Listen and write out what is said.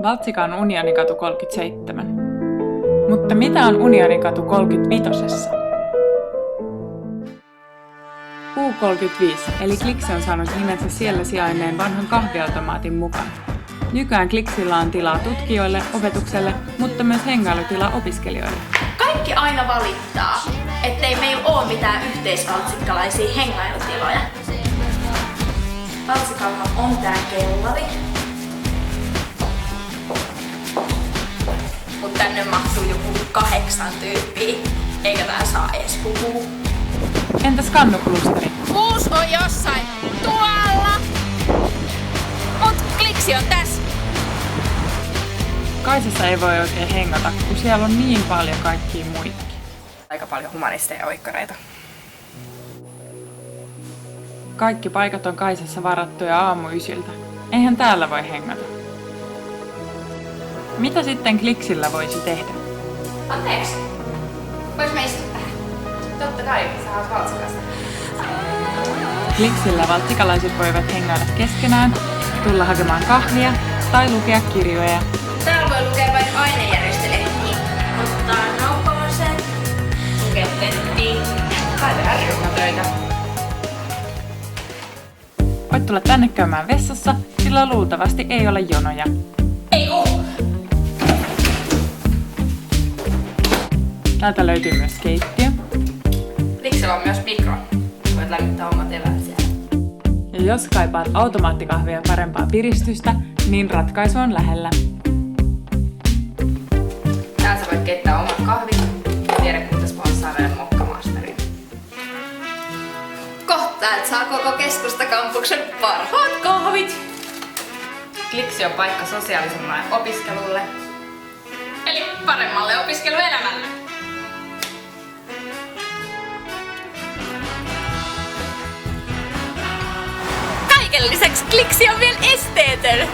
Valtsika on Unionikatu 37. Mutta mitä on Unionikatu 35? U35 eli Kliksi on saanut nimensä siellä sijainneen vanhan kahviautomaatin mukaan. Nykyään Kliksillä on tilaa tutkijoille, opetukselle, mutta myös hengailutila opiskelijoille. Kaikki aina valittaa, ettei meillä ole mitään yhteisvaltsikkalaisia hengailutiloja. Valtsikalla on tää kellari. Mut tänne mahtuu joku 8 tyyppiä, eikä tää saa edes puhua. Entäs kannuklusteri? Uus on jossain tuolla! Mut Kliksi on tässä! Kaisassa ei voi oikein hengata, kun siellä on niin paljon kaikkia muitakin. Aika paljon humanisteja ja oikkareita. Kaikki paikat on Kaisassa varattuja aamuysiltä. Eihän täällä voi hengata. Mitä sitten Kliksillä voisi tehdä? Anteeksi, vois mä istua tähän? Totta kai, sä oot Valtsikasta. Kliksillä valtsikalaiset voivat hengailla keskenään, tulla hakemaan kahvia tai lukea kirjoja. Täällä voi lukea vaikka ainejärjestölehtiä. Ottaa nokoset, lukea tettiä, tai tehdä ryhmätöitä. Voit tulla tänne käymään vessassa, sillä luultavasti ei ole jonoja. Ei oo! Täältä löytyy myös keittiö. Kliksillä on myös mikro. Voit lämmittää omat eväät siellä. Ja jos kaipaat automaattikahvia parempaa piristystä, niin ratkaisu on lähellä. Täällä sä voit keittää omat kahvit ja tiedekunta sponssaa meille mokkamasterin. Kohta täältä saa koko keskustakampuksen parhaat kahvit. Kliksi on paikka sosiaalisemmalle opiskelulle. Eli paremmalle opiskeluelämälle. Kaiken lisäksi Kliksi on vielä esteetön.